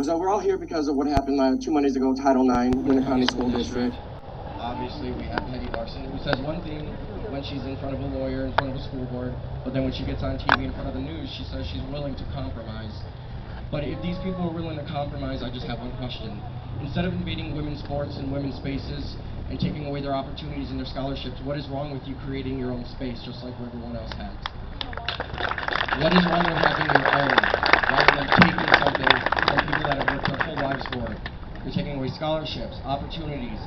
So we're all here because of what happened 2 Mondays ago, Title IX, Winneconne School District. Obviously, we have Peggy Larson, who says one thing when she's in front of a lawyer, in front of a school board, but then when she gets on TV in front of the news, she says she's willing to compromise. But if these people are willing to compromise, I just have one question. Instead of invading women's sports and women's spaces and taking away their opportunities and their scholarships, what is wrong with you creating your own space just like everyone else has? What is wrong with having your own, rather than taking something from people that have worked their whole lives for it? You're taking away scholarships, opportunities,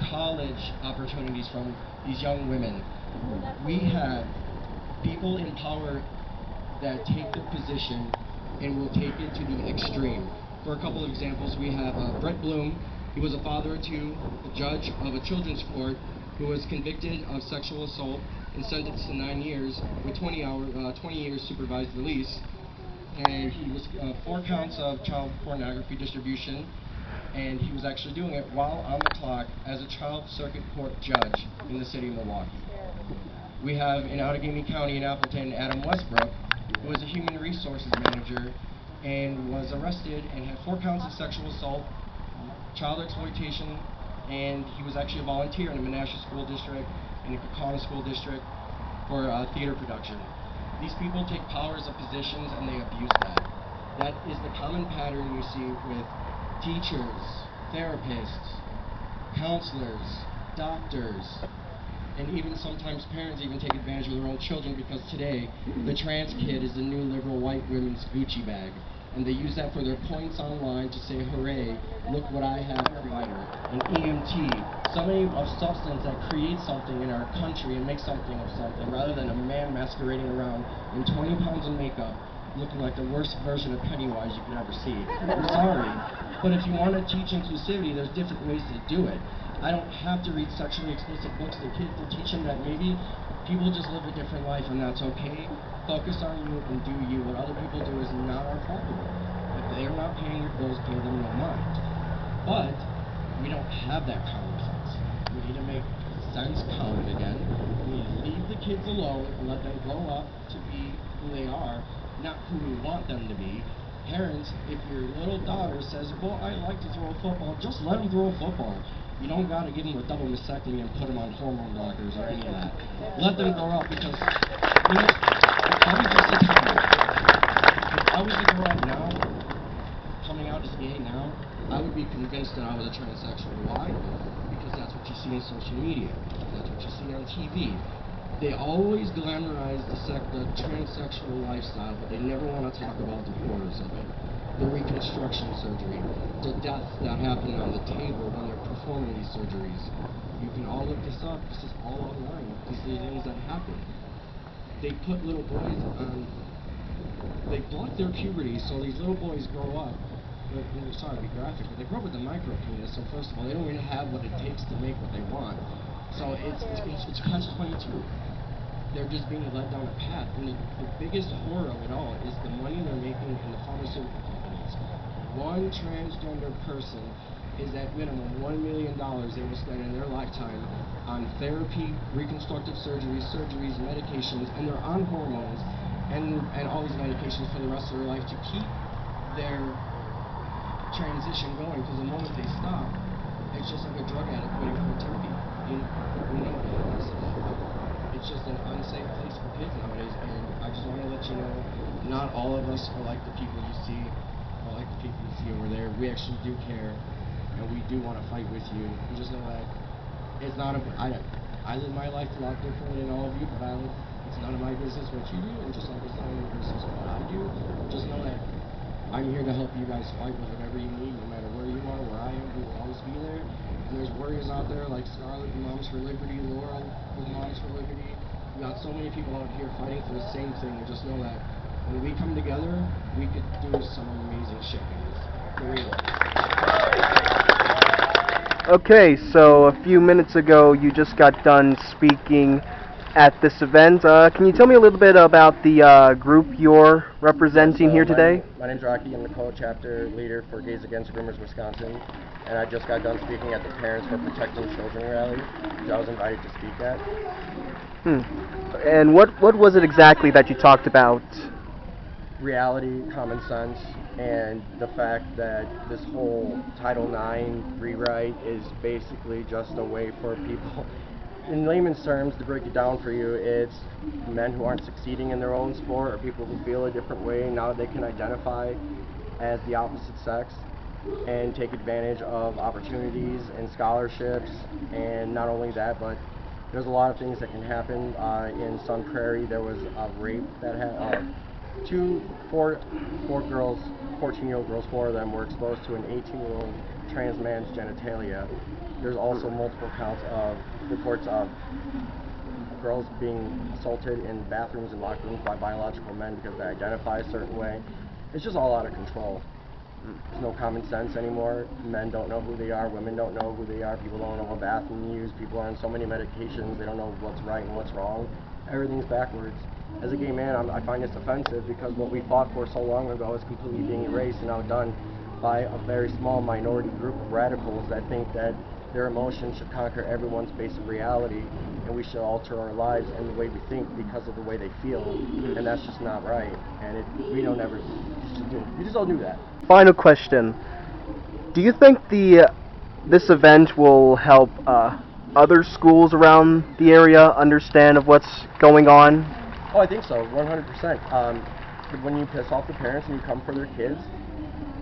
college opportunities from these young women. We have people in power that take their position and will take it to the extreme. For a couple of examples, we have Brett Bloom. He was a father to a judge of a children's court who was convicted of sexual assault and sentenced to 9 years with 20 years supervised release. And he was 4 counts of child pornography distribution, and he was actually doing it while on the clock as a child circuit court judge in the city of Milwaukee. We have in Outagamie County in Appleton, Adam Westbrook, who was a human resources manager and was arrested and had 4 counts of sexual assault, child exploitation, and he was actually a volunteer in the Menasha School District and the Winneconne School District for theater production. These people take powers of positions and they abuse that. That is the common pattern you see with teachers, therapists, counselors, doctors, and even sometimes parents even take advantage of their own children, because today the trans kid is the new liberal white women's Gucci bag, and they use that for their points online to say, hooray, look what I have created. An EMT, somebody of substance that creates something in our country and makes something of something, rather than a man masquerading around in 20 pounds of makeup looking like the worst version of Pennywise you could ever see. I'm sorry, but if you want to teach inclusivity, there's different ways to do it. I don't have to read sexually explicit books to kids to teach them that maybe people just live a different life and that's okay. Focus on you and do you. What other people do is not our problem. If they're not paying your bills, pay them no mind. But we don't have that common sense. We need to make sense common again. We need to leave the kids alone and let them grow up to be who they are, not who we want them to be. Parents, if your little daughter says, well, I like to throw a football, just let them throw a football. You don't got to give them a double mastectomy and put them on hormone blockers or any of that. Let them grow up, because, you know, let me just say something. If I was to grow up now, coming out as gay now, I would be convinced that I was a transsexual. Why? Because that's what you see in social media. That's what you see on TV. They always glamorize the transsexual lifestyle, but they never want to talk about the horrors of it. The reconstruction surgery, the deaths that happen on the table when they're performing these surgeries. You can all look this up. This is all online. These are the things that happen. They put little boys on, they block their puberty, so these little boys grow up, sorry to be graphic, but they grow up with a micro penis, so first of all, they don't really have what it takes to make what they want. So it's catch-22. They're just being led down a path, and the biggest horror of it all is the money they're making in the pharmaceutical companies. One transgender person is at minimum $1 million they will spend in their lifetime on therapy, reconstructive surgeries, medications, and they're on hormones and all these medications for the rest of their life to keep their transition going, because the moment they stop, it's just like a drug addict waiting for a turkey. We know this. It's just an unsafe place for kids nowadays, and I just want to let you know, not all of us are like the people you see, or like the people you see over there. We actually do care, and we do want to fight with you. And just know that it's not I live my life a lot differently than all of you, but it's none of my business what you do, and just like it's none of your business what I do. Just know that I'm here to help you guys fight with whatever you need, no matter where you are, where I am. We will always be there. And there's warriors out there like Scarlett and Moms for Liberty, Laurel with Moms for Liberty. We got so many people out here fighting for the same thing, and just know that when we come together, we could do some amazing shit, guys. For real. Okay, so a few minutes ago you just got done speaking at this event. Can you tell me a little bit about the group you're representing here today? My name's Rocky. I'm the co-chapter leader for Gays Against Groomers Wisconsin, and I just got done speaking at the Parents for Protecting Children rally, which I was invited to speak at. And what was it exactly that you talked about? reality, common sense, and the fact that this whole Title IX rewrite is basically just a way for people, in layman's terms, to break it down for you, it's men who aren't succeeding in their own sport or people who feel a different way. Now they can identify as the opposite sex and take advantage of opportunities and scholarships. And not only that, but there's a lot of things that can happen. In Sun Prairie, there was a rape that had four girls, 14-year-old girls, 4 of them were exposed to an 18-year-old trans man's genitalia. There's also multiple counts of reports of girls being assaulted in bathrooms and locker rooms by biological men because they identify a certain way. It's just all out of control. There's no common sense anymore. Men don't know who they are. Women don't know who they are. People don't know what bathroom to use. People are on so many medications. They don't know what's right and what's wrong. Everything's backwards. As a gay man, I find this offensive because what we fought for so long ago is completely being erased and outdone by a very small minority group of radicals that think that their emotions should conquer everyone's basic reality, and we should alter our lives and the way we think because of the way they feel, and that's just not right. And we just don't do that. Final question: do you think this event will help other schools around the area understand of what's going on? Oh, I think so, 100%. When you piss off the parents and you come for their kids,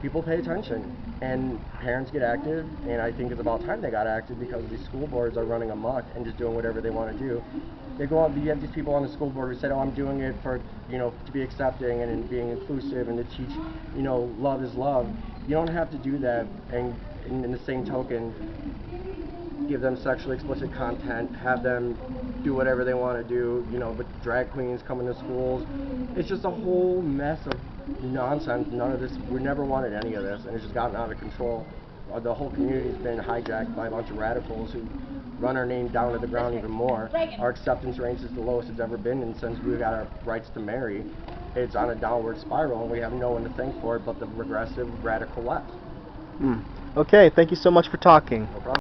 people pay attention, and parents get active, and I think it's about time they got active because these school boards are running amok and just doing whatever they want to do. They go out, you have these people on the school board who say, oh, I'm doing it for, to be accepting and being inclusive and to teach, love is love. You don't have to do that, and in the same token, give them sexually explicit content, have them do whatever they want to do, but drag queens coming to schools. It's just a whole mess of nonsense. None of this, we never wanted any of this, and it's just gotten out of control. The whole community's been hijacked by a bunch of radicals who run our name down to the ground even more. Our acceptance rate is the lowest it's ever been, and since we got our rights to marry, it's on a downward spiral, and we have no one to thank for it but the regressive radical left. Okay, thank you so much for talking. No problem.